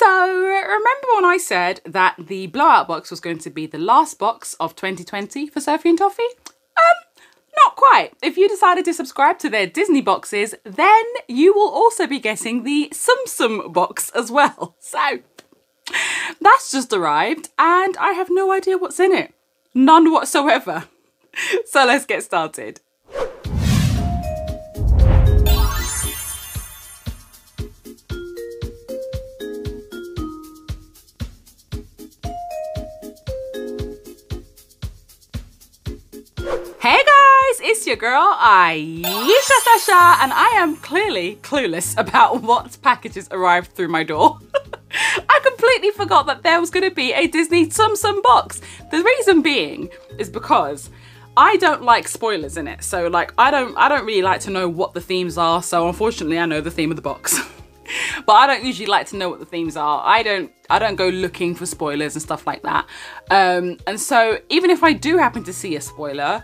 So remember when I said that the blowout box was going to be the last box of 2020 for Sophie and Toffee? Not quite. If you decided to subscribe to their Disney boxes, then you will also be getting the Tsum Tsum box as well. So that's just arrived and I have no idea what's in it. None whatsoever. So let's get started. Hey guys, it's your girl Aisha Sasha, and I am clearly clueless about what packages arrived through my door. I completely forgot that there was going to be a Disney Tsum Tsum box. The reason being is because I don't like spoilers in it. So like I don't really like to know what the themes are. So unfortunately I know the theme of the box. But I don't usually like to know what the themes are. I don't go looking for spoilers and stuff like that. And so even if I do happen to see a spoiler,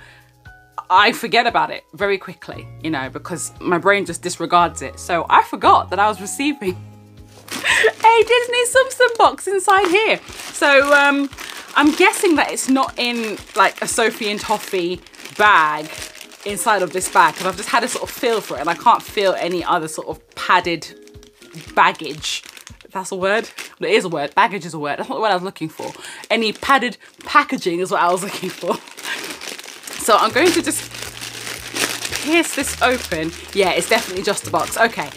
I forget about it very quickly, you know, because my brain just disregards it. So I forgot that I was receiving a Disney Tsum Tsum box inside here. So I'm guessing that it's not in like a Sophie and Toffee bag inside of this bag, because I've just had a sort of feel for it and I can't feel any other sort of padded baggage. If that's a word? Well, it is a word. Baggage is a word. That's not the word I was looking for. Any padded packaging is what I was looking for. So I'm going to just pierce this open. Yeah, it's definitely just a box. Okay.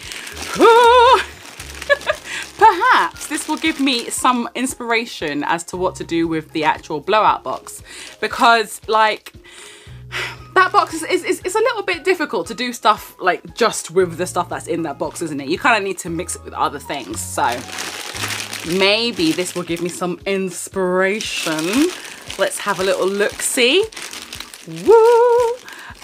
Perhaps this will give me some inspiration as to what to do with the actual blowout box. Because, like, that box is a little bit difficult to do stuff, like, just with the stuff that's in that box, isn't it? You kind of need to mix it with other things. So maybe this will give me some inspiration. Let's have a little look-see. Woo!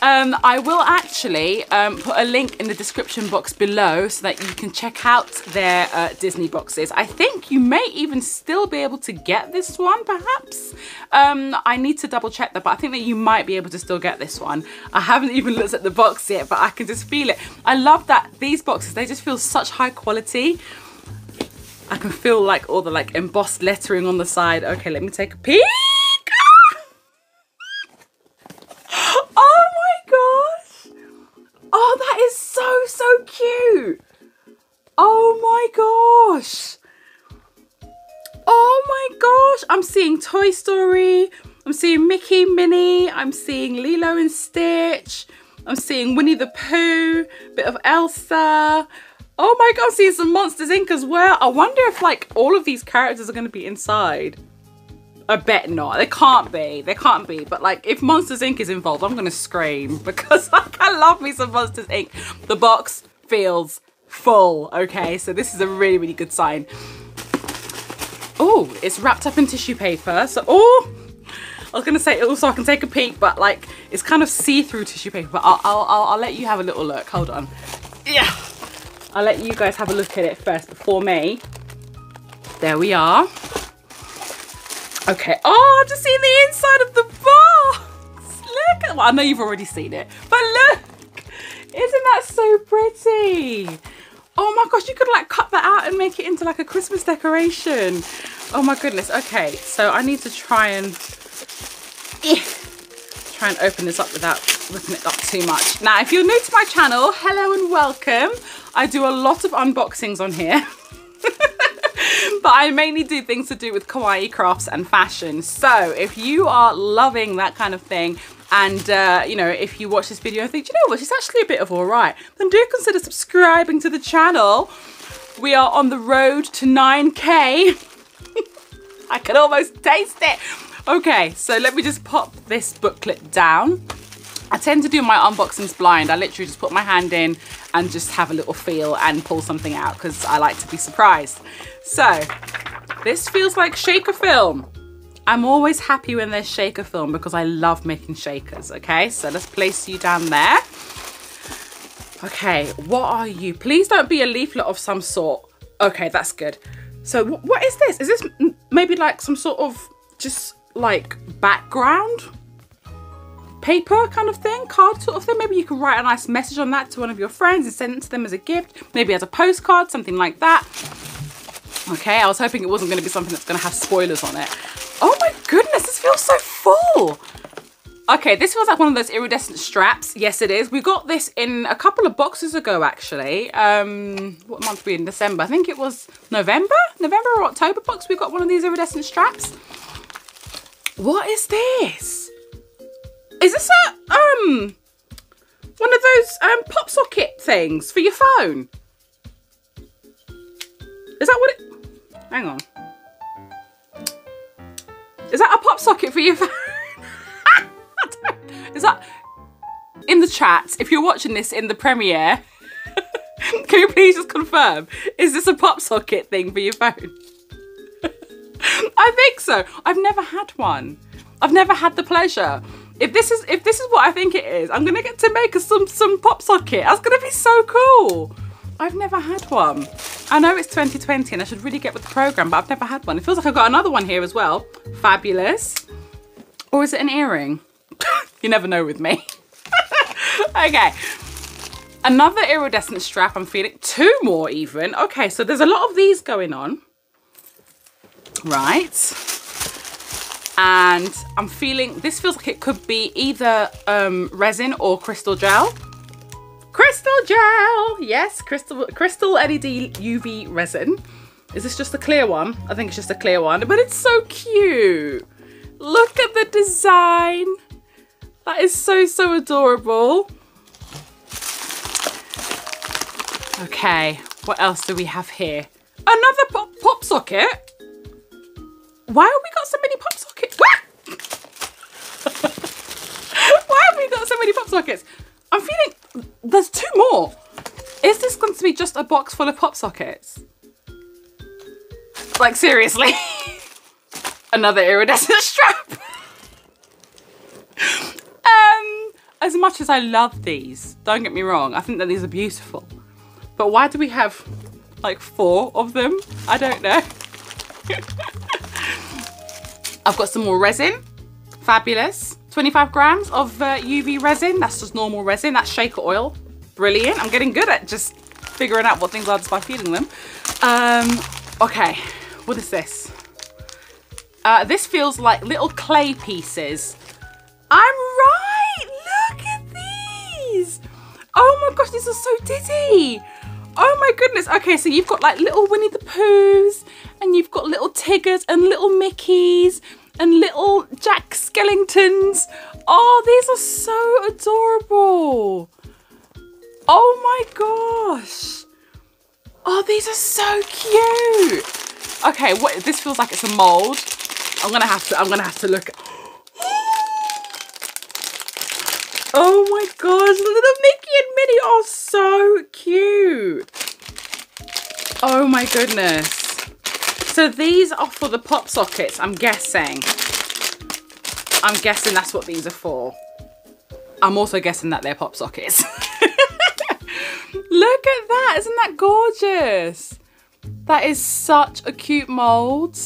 I will actually put a link in the description box below so that you can check out their Disney boxes. I think you may even still be able to get this one, perhaps. I need to double check that, but I think that you might be able to still get this one. I haven't even looked at the box yet, but I can just feel it. I love that these boxes, they just feel such high quality. I can feel like all the like embossed lettering on the side. Okay, let me take a peek. Oh, that is so cute. Oh my gosh. Oh my gosh. I'm seeing Toy Story. I'm seeing Mickey, Minnie. I'm seeing Lilo and Stitch. I'm seeing Winnie the Pooh. Bit of Elsa. Oh my god, I'm seeing some Monsters Inc. as well. I wonder if like all of these characters are going to be inside. I bet not. They can't be. They can't be. But like, if Monsters Inc. is involved, I'm gonna scream because like I love me some Monsters Inc. The box feels full. Okay, so this is a really, really good sign. Oh, it's wrapped up in tissue paper. So, oh, I was gonna say also I can take a peek, but like it's kind of see-through tissue paper. But I'll let you have a little look. Hold on. Yeah, I'll let you guys have a look at it first before me. There we are. Okay, oh, I've just seen the inside of the box. Look at, well, I know you've already seen it, but look, isn't that so pretty? Oh my gosh, you could like cut that out and make it into like a Christmas decoration. Oh my goodness. Okay, so I need to try and open this up without ripping it up too much. Now, if you're new to my channel, hello and welcome. I do a lot of unboxings on here. But I mainly do things to do with kawaii crafts and fashion. So if you are loving that kind of thing and, you know, if you watch this video and think, you know what, it's actually a bit of all right, then do consider subscribing to the channel. We are on the road to 9K. I can almost taste it. Okay, so let me just pop this booklet down. I tend to do my unboxings blind. I literally just put my hand in and just have a little feel and pull something out because I like to be surprised. So this feels like shaker film. I'm always happy when there's shaker film because I love making shakers. Okay, so let's place you down there. Okay, what are you? Please don't be a leaflet of some sort. Okay, that's good. So what is this? Is this maybe like some sort of just like background paper kind of thing, card sort of thing? Maybe you could write a nice message on that to one of your friends and send it to them as a gift, maybe as a postcard, something like that. Okay, I was hoping it wasn't going to be something that's going to have spoilers on it. Oh my goodness, this feels so full. Okay, this feels like one of those iridescent straps. Yes, it is. We got this in a couple of boxes ago, actually. What month were we in? December. I think it was November or October box. We got one of these iridescent straps. What is this? Is this a, one of those pop socket things for your phone? Is that what it, hang on. Is that a pop socket for your phone? Is that in the chat? If you're watching this in the premiere, can you please just confirm? Is this a pop socket thing for your phone? I think so. I've never had one. I've never had the pleasure. If this is what I think it is, I'm gonna get to make some pop socket. That's gonna be so cool. I've never had one. I know it's 2020 and I should really get with the program, but I've never had one. It feels like I've got another one here as well. Fabulous. Or is it an earring? You never know with me. Okay. Another iridescent strap, I'm feeling. 2 more even. Okay, so there's a lot of these going on. Right. And I'm feeling, this feels like it could be either resin or crystal gel. Crystal gel! Yes, crystal LED UV resin. Is this just a clear one? I think it's just a clear one, but it's so cute. Look at the design. That is so, so adorable. Okay, what else do we have here? Another pop socket? Why have we got so many pop sockets? Why have we got so many pop sockets? I'm feeling there's 2 more. Is this going to be just a box full of pop sockets? Like, seriously? Another iridescent strap. As much as I love these, don't get me wrong, I think that these are beautiful. But why do we have like 4 of them? I don't know. I've got some more resin. Fabulous. 25 grams of UV resin. That's just normal resin. That's shaker oil. Brilliant. I'm getting good at just figuring out what things are just by feeling them. Okay, what is this? This feels like little clay pieces. I'm right. Look at these. Oh my gosh, these are so dizzy. Oh my goodness. Okay, so you've got like little Winnie the Poohs, and you've got little Tiggers and little Mickeys and little Jack Skellingtons. Oh, these are so adorable. Oh my gosh. Oh, these are so cute. Okay, what, this feels like it's a mold. I'm gonna have to look at. Oh my gosh, little Mickey and Minnie are so cute. Oh my goodness. So these are for the pop sockets, I'm guessing. I'm guessing that's what these are for. I'm also guessing that they're pop sockets. Look at that, isn't that gorgeous? That is such a cute mold.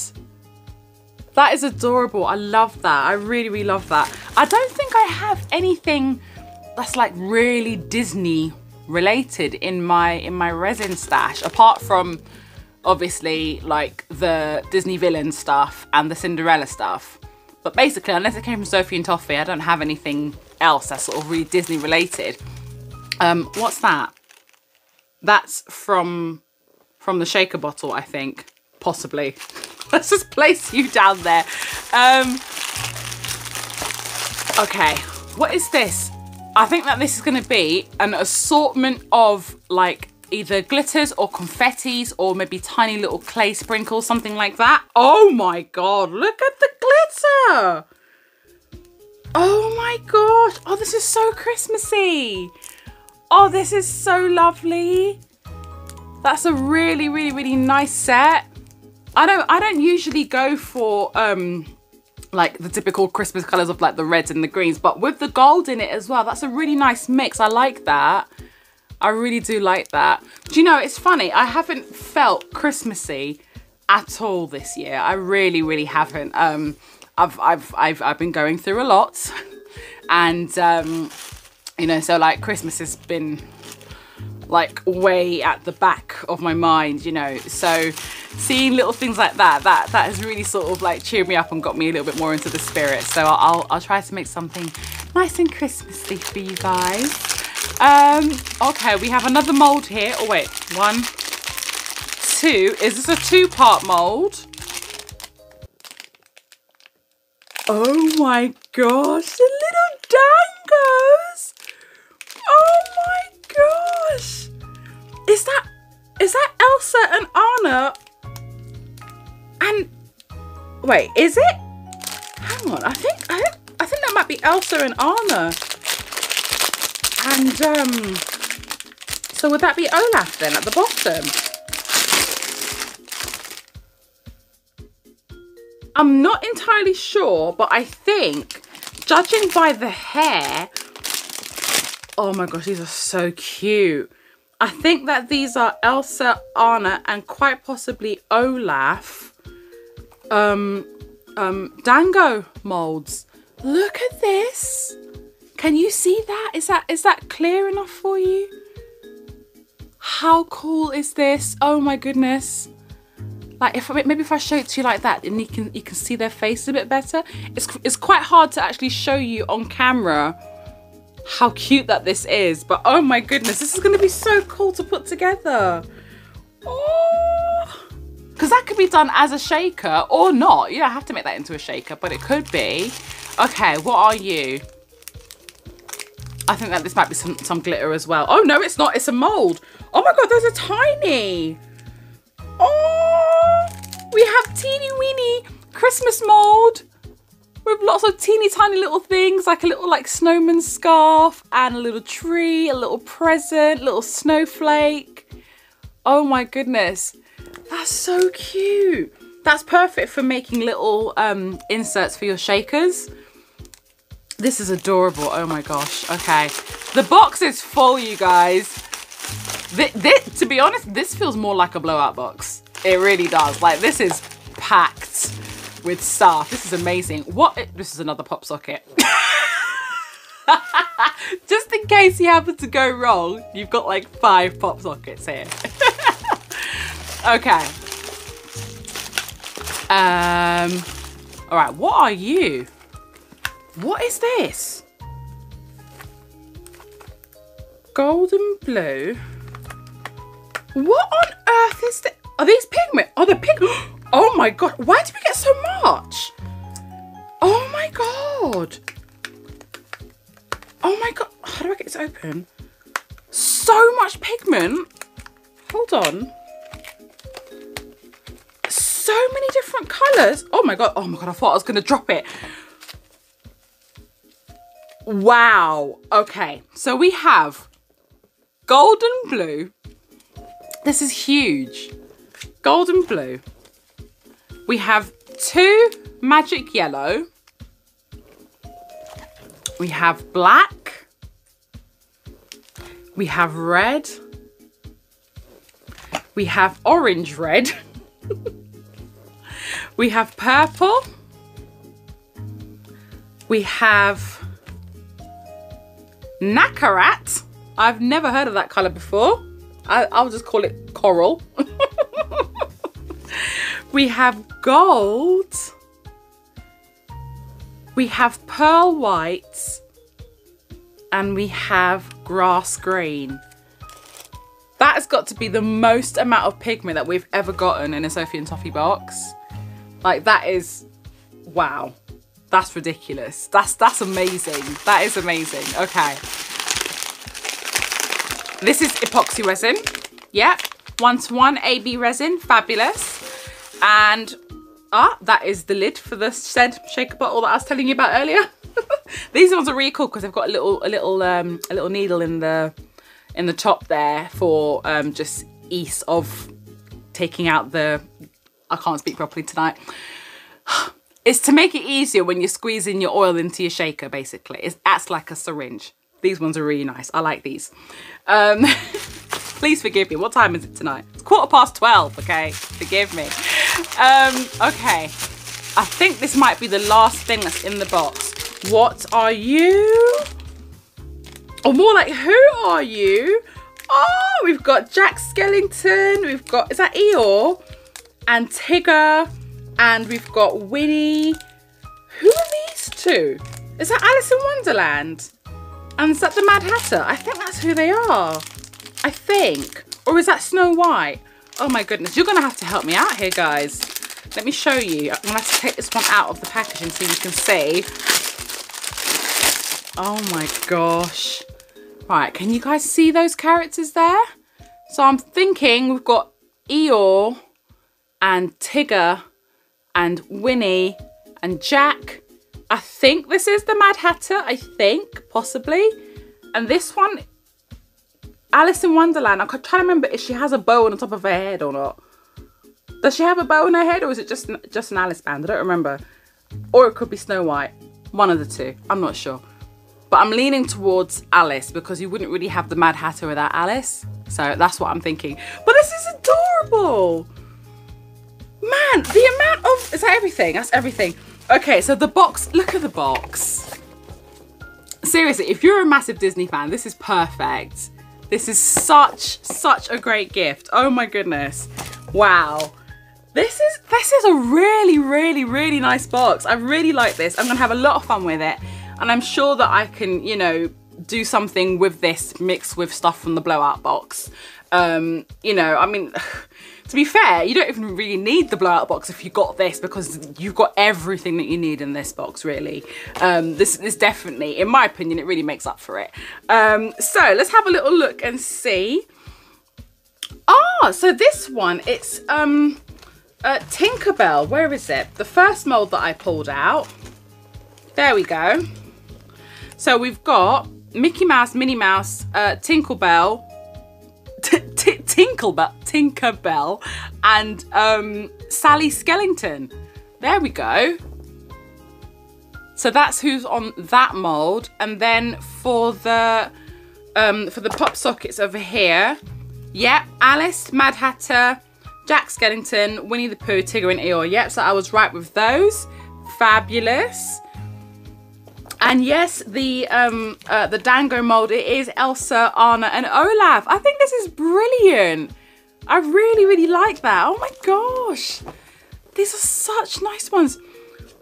That is adorable. I love that. I really, really love that. I don't think I have anything that's like really Disney related in my resin stash, apart from obviously like the Disney villain stuff and the Cinderella stuff. But basically, unless it came from Sophie and Toffee, I don't have anything else that's sort of really Disney related. What's that? That's from the shaker bottle, I think, possibly. Let's just place you down there. Okay, what is this? I think that this is going to be an assortment of like either glitters or confettis or maybe tiny little clay sprinkles, something like that. Oh my God, look at the glitter. Oh my gosh. Oh, this is so Christmassy. Oh, this is so lovely. That's a really, really, really nice set. I don't usually go for like the typical Christmas colours of like the reds and the greens, but with the gold in it as well, that's a really nice mix. I like that. I really do like that. Do you know, it's funny, I haven't felt Christmassy at all this year. I really, really haven't. I've been going through a lot, and you know, so like Christmas has been like way at the back of my mind, you know. So seeing little things like that has really sort of like cheered me up and got me a little bit more into the spirit. So I'll try to make something nice and Christmassy for you guys. Okay, we have another mold here. Oh wait, 1, 2. Is this a 2-part mold? Oh my gosh, the little dangos! Oh my gosh! Is that Elsa and Anna? And wait, is it? Hang on, I think that might be Elsa and Anna. And so would that be Olaf then at the bottom? I'm not entirely sure, but I think, judging by the hair, oh my gosh, these are so cute. I think that these are Elsa, Anna, and quite possibly Olaf dango molds. Look at this. Can you see that? Is that clear enough for you? How cool is this? Oh my goodness. Like maybe if I show it to you like that, and you can see their face a bit better. It's quite hard to actually show you on camera how cute that this is, but oh my goodness, this is going to be so cool to put together. Oh, because that could be done as a shaker or not. You don't have to make that into a shaker, but it could be. Okay, what are you? I think that this might be some glitter as well. Oh no, it's not. It's a mold. Oh my god, those are tiny. Oh, we have teeny weeny Christmas mold with lots of teeny tiny little things, like a little like snowman scarf and a little tree, a little present, little snowflake. Oh my goodness, that's so cute. That's perfect for making little inserts for your shakers. This is adorable. Oh my gosh. Okay, the box is full, you guys. To be honest, this feels more like a blowout box. It really does. Like, this is packed with stuff. This is amazing. This is another pop socket. Just in case you happen to go wrong, you've got like 5 pop sockets here. Okay. All right, what are you? What is this? Golden blue. What on earth is this? Are these pigment? Oh, they're pigment. Oh my god, why did we get so much? Oh my god. Oh my god, how do I get this open? So much pigment. Hold on. So many different colours. Oh my god, I thought I was gonna drop it. Wow. Okay, so we have golden blue. This is huge. Golden blue. We have 2 magic yellow. We have black. We have red. We have orange red. We have purple. We have Nakarat. I've never heard of that colour before. I'll just call it coral. We have gold. We have pearl white. And we have grass green. That has got to be the most amount of pigment that we've ever gotten in a Sophie and Toffee box. Like, that is, wow. That's ridiculous. That's amazing. That is amazing. Okay. This is epoxy resin. Yep. 1:1 AB resin. Fabulous. And that is the lid for the said shaker bottle that I was telling you about earlier. These ones are really cool because they've got a little needle in the top there for just ease of taking out the, I can't speak properly tonight. It's to make it easier when you're squeezing your oil into your shaker, basically. It acts like a syringe. These ones are really nice. I like these. Please forgive me. What time is it tonight? It's 12:15, okay? Forgive me. Okay. I think this might be the last thing that's in the box. What are you? Or more like, who are you? Oh, we've got Jack Skellington. We've got, is that Eeyore? And Tigger. And we've got Winnie. Who are these two? Is that Alice in Wonderland? And is that the Mad Hatter? I think that's who they are. I think. Or is that Snow White? Oh my goodness. You're going to have to help me out here, guys. Let me show you. I'm going to have to take this one out of the packaging so you can see. Oh my gosh. Right, can you guys see those characters there? So I'm thinking we've got Eeyore and Tigger and Winnie and Jack. I think this is the Mad Hatter, I think, possibly. And this one, Alice in Wonderland. I'm trying to remember if she has a bow on the top of her head or not. Does she have a bow on her head, or is it just an Alice band? I don't remember. Or it could be Snow White. One of the two. I'm not sure. But I'm leaning towards Alice because you wouldn't really have the Mad Hatter without Alice. So that's what I'm thinking. But this is adorable. Man, the amount of... Is that everything? That's everything. Okay, so the box, look at the box. Seriously, if you're a massive Disney fan, this is perfect. This is such a great gift. Oh my goodness. Wow. This is a really nice box. I really like this. I'm gonna have a lot of fun with it. And I'm sure that I can, you know, do something with this mixed with stuff from the blowout box. You know, I mean... To be fair, you don't even really need the blowout box if you got this, because you've got everything that you need in this box, really. This definitely, in my opinion, it really makes up for it. So let's have a little look and see. Ah, so this one, it's Tinkerbell. Where is it? The first mold that I pulled out. There we go. So we've got Mickey Mouse, Minnie Mouse, Tinkerbell, Tinkerbell, and Sally Skellington. There we go. So that's who's on that mold. And then for the pop sockets over here, yep, Alice, Mad Hatter, Jack Skellington, Winnie the Pooh, Tigger and Eeyore. Yep, so I was right with those. Fabulous. And yes, the Dango mold, it is Elsa, Anna and Olaf. I think this is brilliant. I really like that. Oh my gosh. These are such nice ones.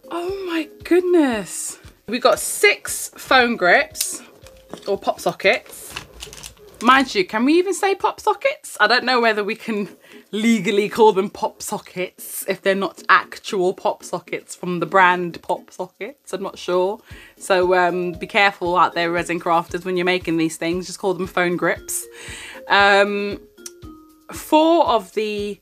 Oh my goodness. We got 6 phone grips or pop sockets. Mind you, can we even say pop sockets? I don't know whether we can legally call them pop sockets if they're not actual pop sockets from the brand Pop Sockets. I'm not sure. So be careful out there, resin crafters, when you're making these things. Just call them phone grips. 4 of the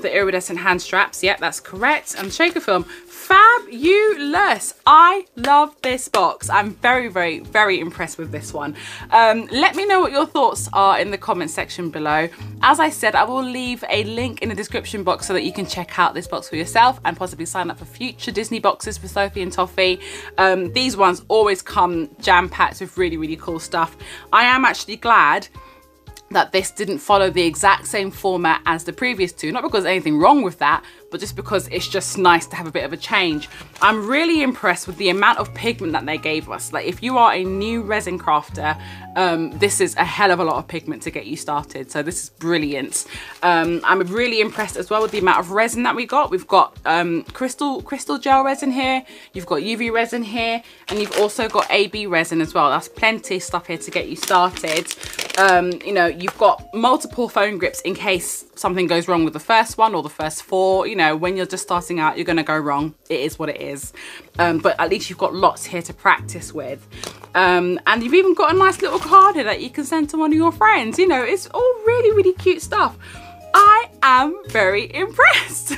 iridescent hand straps. Yep, that's correct. And shaker film. Fabulous. I love this box. I'm very impressed with this one. Let me know what your thoughts are in the comment section below. As I said, I will leave a link in the description box so that you can check out this box for yourself and possibly sign up for future Disney boxes for Sophie and Toffee. These ones always come jam-packed with really cool stuff. I am actually glad that this didn't follow the exact same format as the previous two. Not because there's anything wrong with that, but just because it's just nice to have a bit of a change. I'm really impressed with the amount of pigment that they gave us. Like, if you are a new resin crafter, this is a hell of a lot of pigment to get you started. So this is brilliant. I'm really impressed as well with the amount of resin that we got. We've got crystal gel resin here, you've got UV resin here, and you've also got AB resin as well. That's plenty of stuff here to get you started. You know, you've got multiple foam grips in case something goes wrong with the first one or the first 4. You know, when you're just starting out, you're going to go wrong. It is what it is. But at least you've got lots here to practice with. And you've even got a nice little card here that you can send to one of your friends. You know, it's all really cute stuff. I am very impressed.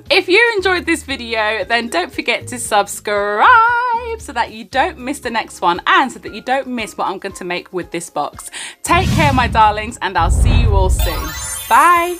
If you enjoyed this video, then don't forget to subscribe so that you don't miss the next one and so that you don't miss what I'm going to make with this box. Take care, my darlings, and I'll see you all soon. Bye.